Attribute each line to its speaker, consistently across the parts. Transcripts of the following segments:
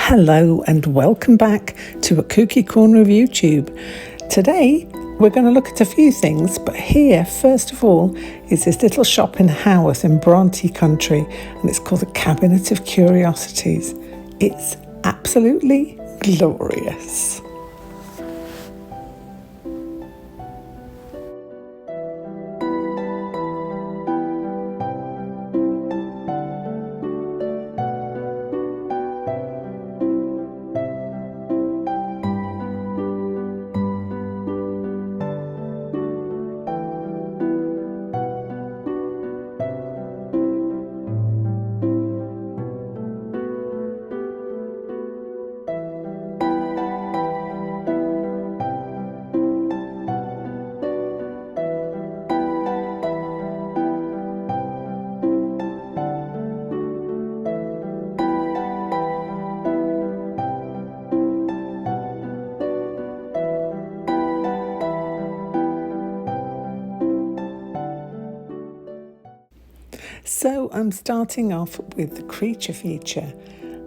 Speaker 1: Hello and welcome back to a kooky corner of YouTube. Today we're going to look at a few things, but here first of all is this little shop in Haworth in Bronte country, and it's called the Cabinet of Curiosities. It's absolutely glorious. So I'm starting off with the creature feature,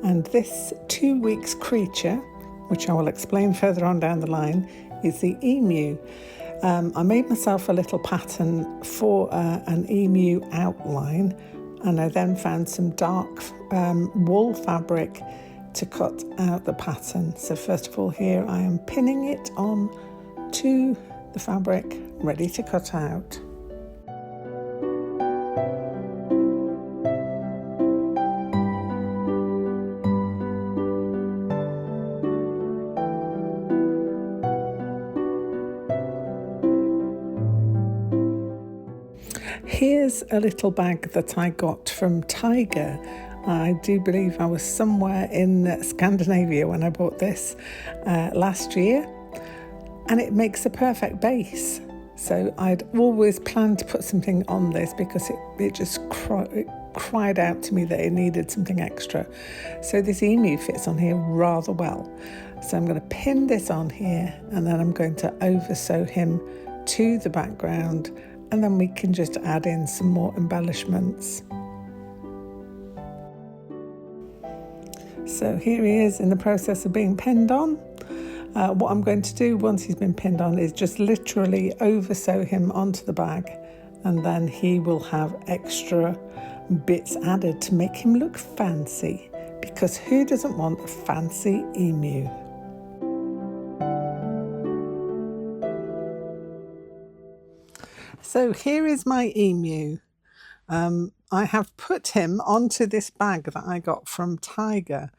Speaker 1: and this 2 weeks creature, which I will explain further on down the line, is the emu. I made myself a little pattern for an emu outline, and I then found some dark wool fabric to cut out the pattern. So first of all, here I am pinning it on to the fabric, ready to cut out. Here's a little bag that I got from Tiger. I do believe I was somewhere in Scandinavia when I bought this last year, and it makes a perfect base. So I'd always planned to put something on this because it just cried out to me that it needed something extra. So this emu fits on here rather well. So I'm going to pin this on here, and then I'm going to over sew him to the background, and then we can just add in some more embellishments. So here he is in the process of being pinned on. What I'm going to do once he's been pinned on is just literally over sew him onto the bag, and then he will have extra bits added to make him look fancy, because who doesn't want a fancy emu? So here is my emu. I have put him onto this bag that I got from Tiger.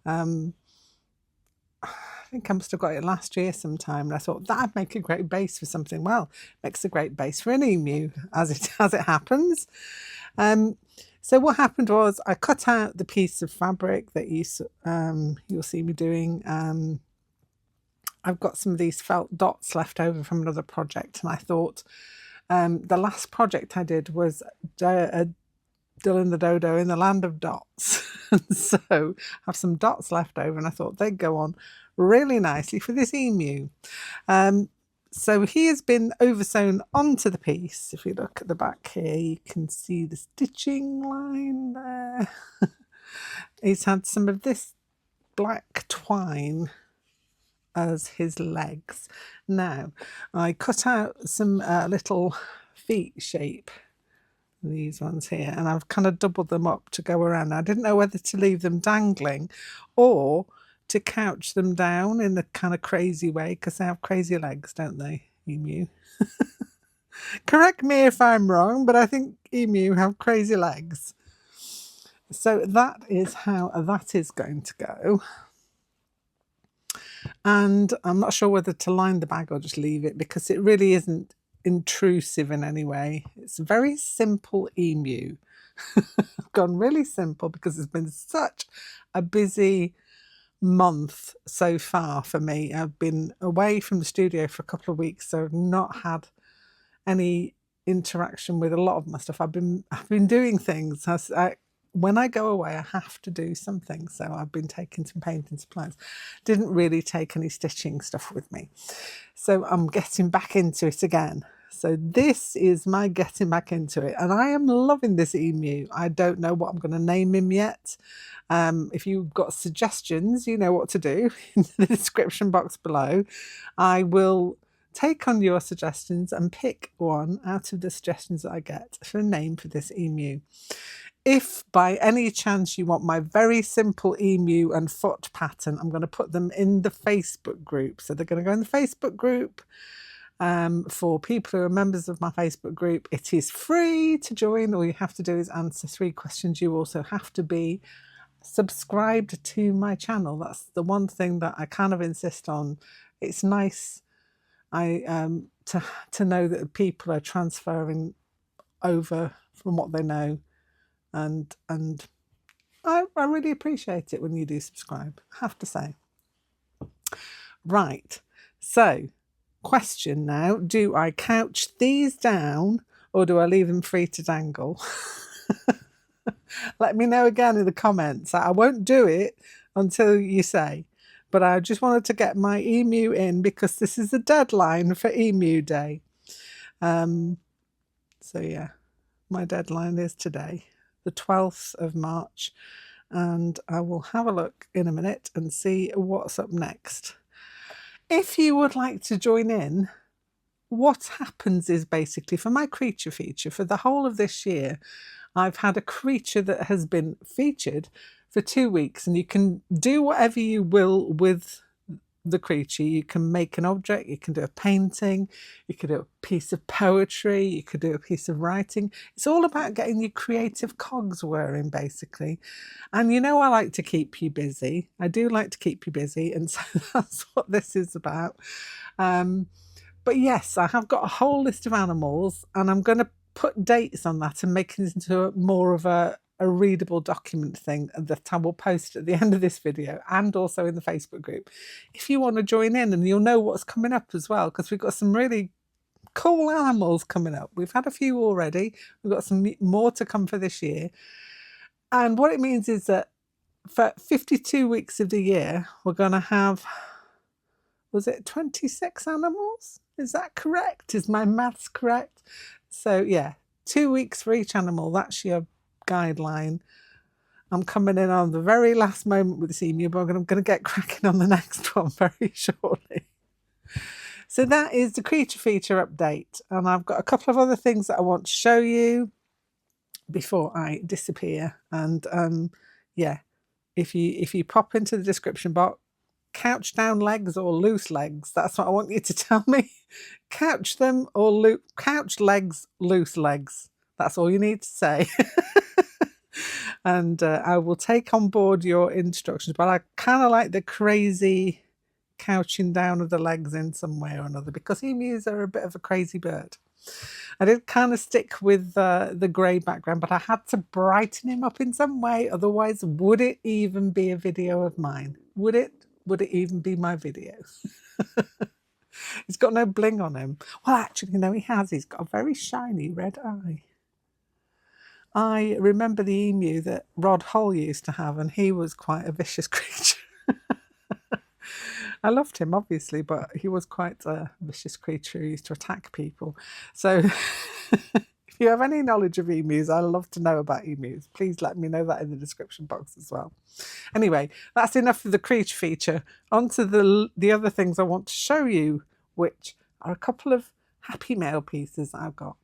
Speaker 1: I think I must have got it last year sometime, and I thought that'd make a great base for something. Well, makes a great base for an emu, as it happens. So what happened was I cut out the piece of fabric that you'll see me doing. I've got some of these felt dots left over from another project, and I thought, the last project I did was Dylan the Dodo in the Land of Dots. And so I have some dots left over, and I thought they'd go on really nicely for this emu. So he has been oversewn onto the piece. If you look at the back here, you can see the stitching line there. He's had some of this black twine as his legs. Now, I cut out some little feet shape, these ones here, and I've kind of doubled them up to go around. I didn't know whether to leave them dangling or to couch them down in a kind of crazy way, because they have crazy legs, don't they, emu? Correct me if I'm wrong, but I think emu have crazy legs. So that is how that is going to go. And I'm not sure whether to line the bag or just leave it, because it really isn't intrusive in any way. It's a very simple emu. I've gone really simple because it's been such a busy month so far for me. I've been away from the studio for a couple of weeks, so I've not had any interaction with a lot of my stuff. I've been doing things. When I go away, I have to do something. So I've been taking some painting supplies. Didn't really take any stitching stuff with me. So I'm getting back into it again. So this is my getting back into it, and I am loving this emu. I don't know what I'm going to name him yet. If you've got suggestions, you know what to do in the description box below. I will take on your suggestions and pick one out of the suggestions that I get for a name for this emu. If by any chance you want my very simple emu and foot pattern, I'm going to put them in the Facebook group. So they're going to go in the Facebook group. For people who are members of my Facebook group, it is free to join. All you have to do is answer 3 questions. You also have to be subscribed to my channel. That's the one thing that I kind of insist on. It's nice to know that people are transferring over from what they know, and I really appreciate it when you do subscribe, I have to say. Right, so question now, do I couch these down or do I leave them free to dangle? Let me know again in the comments. I won't do it until you say, but I just wanted to get my emu in because this is the deadline for Emu Day. So yeah, my deadline is today, the 12th of March, and I will have a look in a minute and see what's up next. If you would like to join in, what happens is basically for my creature feature, for the whole of this year, I've had a creature that has been featured for 2 weeks, and you can do whatever you will with the creature. You can make an object, you can do a painting, you could do a piece of poetry, you could do a piece of writing. It's all about getting your creative cogs whirring, basically. And you know, I like to keep you busy. I do like to keep you busy, and so that's what this is about. But yes, I have got a whole list of animals, and I'm going to put dates on that and make it into more of a readable document thing that I will post at the end of this video and also in the Facebook group if you want to join in, and you'll know what's coming up as well, because we've got some really cool animals coming up. We've had a few already, we've got some more to come for this year, and what it means is that for 52 weeks of the year we're going to have, was it 26 animals? Is that correct? Is my maths correct? So yeah, 2 weeks for each animal. That's your guideline. I'm coming in on the very last moment with this emu, but I'm going to get cracking on the next one very shortly. So that is the creature feature update, and I've got a couple of other things that I want to show you before I disappear. And yeah, if you pop into the description box, couch down legs or loose legs, that's what I want you to tell me. Couch them or couch legs, loose legs. That's all you need to say. And I will take on board your instructions, but I kind of like the crazy couching down of the legs in some way or another, because emus are a bit of a crazy bird. I did kind of stick with the grey background, but I had to brighten him up in some way. Otherwise, would it even be a video of mine? Would it even be my video? He's got no bling on him. Well, actually, no, he has. He's got a very shiny red eye. I remember the emu that Rod Hull used to have, and he was quite a vicious creature. I loved him, obviously, but he was quite a vicious creature who used to attack people. So if you have any knowledge of emus, I'd love to know about emus. Please let me know that in the description box as well. Anyway, that's enough of the creature feature. On to the other things I want to show you, which are a couple of happy mail pieces I've got.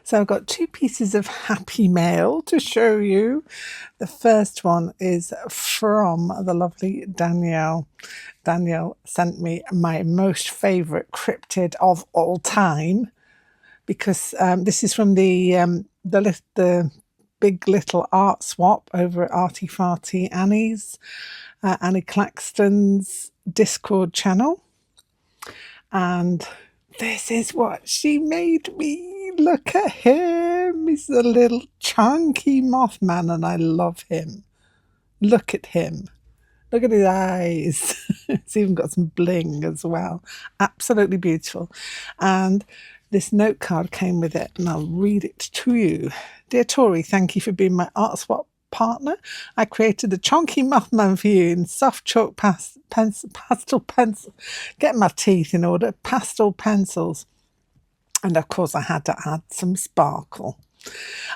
Speaker 1: So I've got 2 pieces of happy mail to show you. The first one is from the lovely Danielle. Danielle sent me my most favourite cryptid of all time, because this is from the Big Little Art Swap over at Arty Farty Annie's, Annie Claxton's Discord channel. And this is what she made me. Look at him. He's a little chunky Mothman, and I love him. Look at him. Look at his eyes. It's even got some bling as well. Absolutely beautiful. And this note card came with it, and I'll read it to you. Dear Tori, thank you for being my art swap partner. I created a chunky Mothman for you in soft chalk pastel pencil. Get my teeth in order. Pastel pencils. And of course I had to add some sparkle.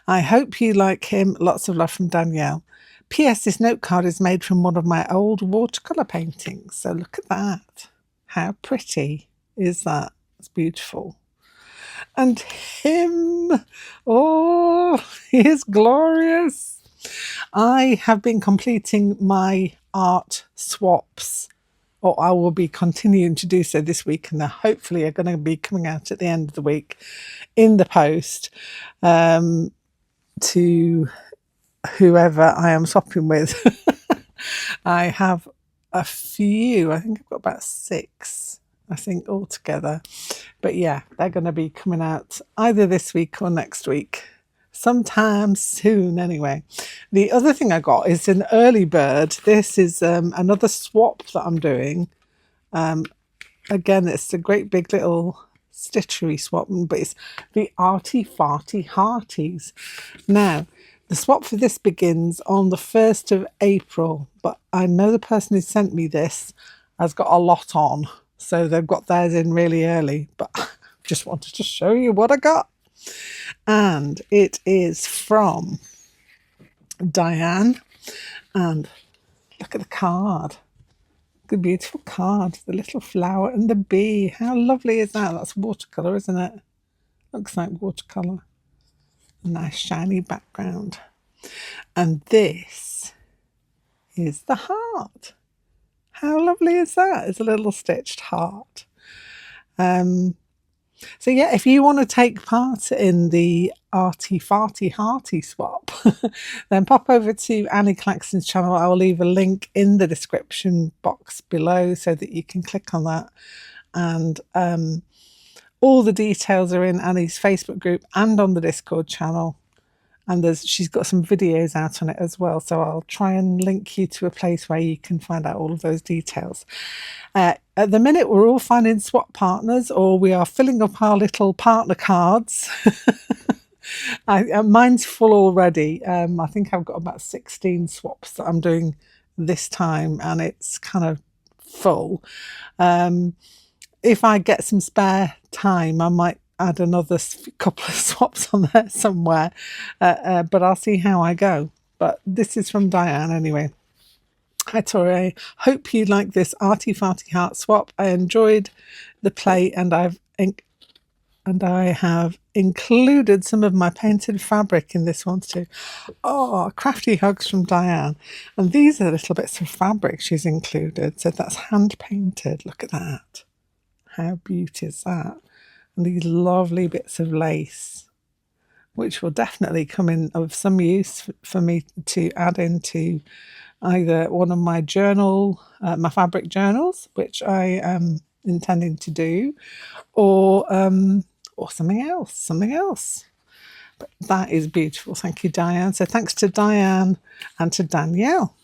Speaker 1: I hope you like him. Lots of love from Danielle. P.S. This note card is made from one of my old watercolour paintings. So look at that. How pretty is that? It's beautiful. And him, oh, he is glorious. I have been completing my art swaps, or I will be continuing to do so this week, and hopefully are going to be coming out at the end of the week in the post to whoever I am swapping with. I have a few, I think I've got about 6, I think, altogether. But yeah, they're going to be coming out either this week or next week. Sometime soon, anyway. The other thing I got is an early bird. This is another swap that I'm doing. Again, it's a great big little stitchery swap, but it's the Arty Farty Hearties. Now, the swap for this begins on the 1st of April, but I know the person who sent me this has got a lot on, so they've got theirs in really early, but I just wanted to show you what I got. And it is from Diane, and look at the card. The beautiful card, the little flower and the bee. How lovely is that? That's watercolour, isn't it? Looks like watercolour. A nice shiny background. And this is the heart. How lovely is that? It's a little stitched heart. So yeah, if you want to take part in the Arty Farty Hearty swap, then pop over to Annie Claxton's channel. I will leave a link in the description box below so that you can click on that. And all the details are in Annie's Facebook group and on the Discord channel. And she's got some videos out on it as well. So I'll try and link you to a place where you can find out all of those details. At the minute, we're all finding swap partners, or we are filling up our little partner cards. Mine's full already. I think I've got about 16 swaps that I'm doing this time, and it's kind of full. If I get some spare time, I might add another couple of swaps on there somewhere, but I'll see how I go. But this is from Diane anyway. Hi Tori, hope you like this Arty Farty Heart swap. I enjoyed the play, and I have included some of my painted fabric in this one too. Oh, crafty hugs from Diane. And these are little bits of fabric she's included. So that's hand painted. Look at that. How beautiful is that? And these lovely bits of lace, which will definitely come in of some use for me to add into either one of my my fabric journals, which I am intending to do, or something else. But that is beautiful. Thank you, Diane. So thanks to Diane and to Danielle.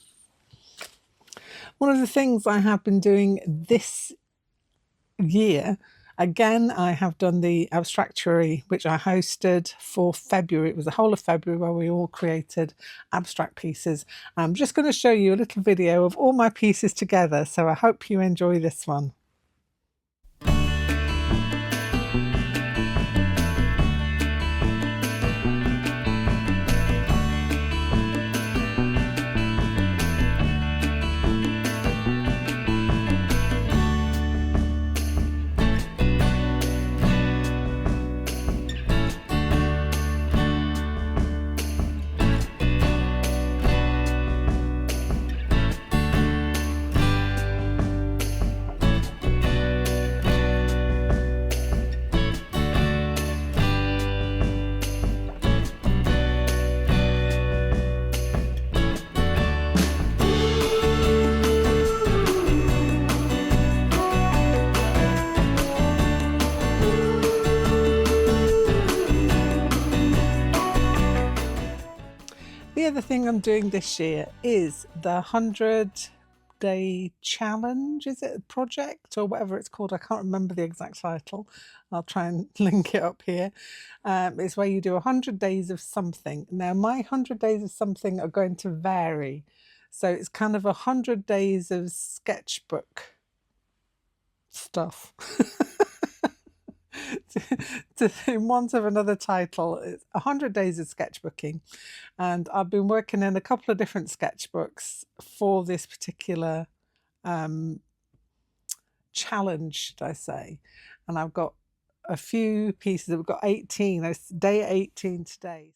Speaker 1: One of the things I have been doing this year, again, I have done the Abstractory, which I hosted for February. It was the whole of February where we all created abstract pieces. I'm just going to show you a little video of all my pieces together, so I hope you enjoy this one. The other thing I'm doing this year is the 100-day challenge. Is it a project or whatever it's called? I can't remember the exact title. I'll try and link it up here. It's where you do 100 days of something. Now, my 100 days of something are going to vary. So it's kind of 100 days of sketchbook stuff. in want of another title, it's 100 Days of Sketchbooking. And I've been working in a couple of different sketchbooks for this particular challenge, should I say. And I've got a few pieces. We've got 18. It's day 18 today.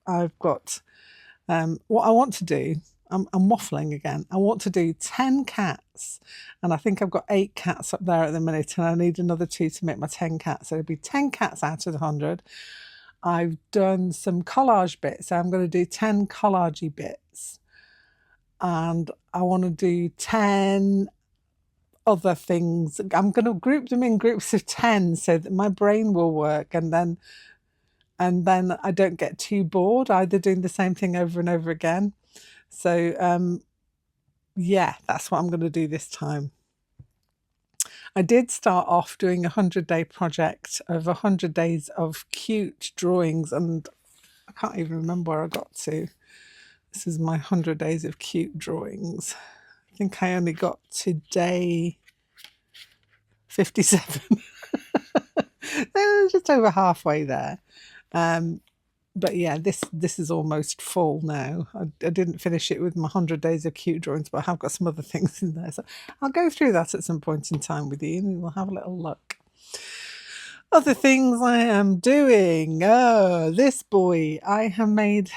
Speaker 1: I've got what I want to do. I'm waffling again. I want to do 10 cats, and I think I've got 8 cats up there at the minute, and I need another 2 to make my 10 cats. So it'll be 10 cats out of the 100. I've done some collage bits, so I'm going to do 10 collagey bits, and I want to do 10 other things. I'm going to group them in groups of 10 so that my brain will work, and then I don't get too bored either doing the same thing over and over again. So yeah, that's what I'm going to do this time. I did start off doing a 100-day project of 100 days of cute drawings, and I can't even remember where I got to. This is my 100 days of cute drawings. I think I only got to day 57. Just over halfway there. But yeah, this is almost full now. I didn't finish it with my 100 days of cute drawings, but I have got some other things in there. So I'll go through that at some point in time with you, and we'll have a little look. Other things I am doing. Oh, this boy. I have made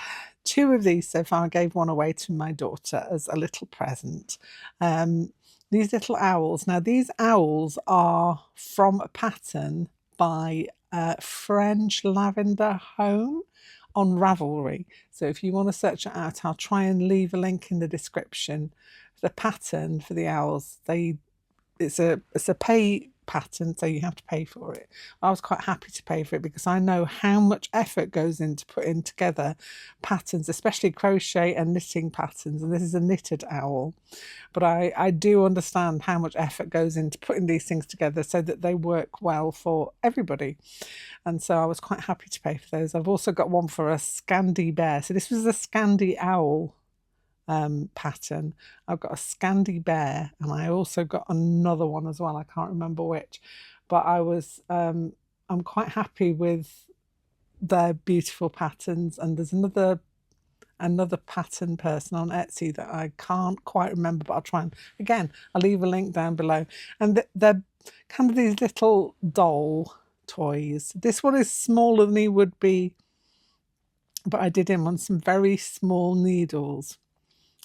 Speaker 1: 2 of these so far. I gave one away to my daughter as a little present. These little owls. Now, these owls are from a pattern by French Lavender Home on Ravelry. So if you want to search it out, I'll try and leave a link in the description. The pattern for the owls, it's a pay pattern, so you have to pay for it. I was quite happy to pay for it because I know how much effort goes into putting together patterns, especially crochet and knitting patterns, and this is a knitted owl. But I do understand how much effort goes into putting these things together so that they work well for everybody. And so I was quite happy to pay for those. I've also got one for a Scandi bear. So this was a Scandi owl pattern. I've got a Scandi bear, and I also got another one as well. I can't remember which, but I was I'm quite happy with their beautiful patterns. And there's another pattern person on Etsy that I can't quite remember, but I'll try and, again, I'll leave a link down below. And they're kind of these little doll toys. This one is smaller than he would be, but I did him on some very small needles.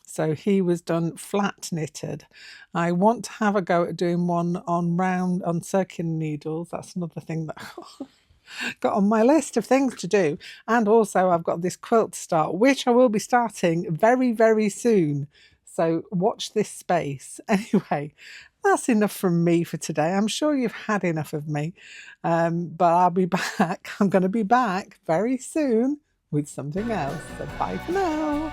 Speaker 1: So he was done flat knitted. I want to have a go at doing one on circular needles. That's another thing that I got on my list of things to do. And also I've got this quilt to start, which I will be starting very, very soon. So watch this space. Anyway, that's enough from me for today. I'm sure you've had enough of me, but I'll be back. I'm going to be back very soon with something else. So bye for now.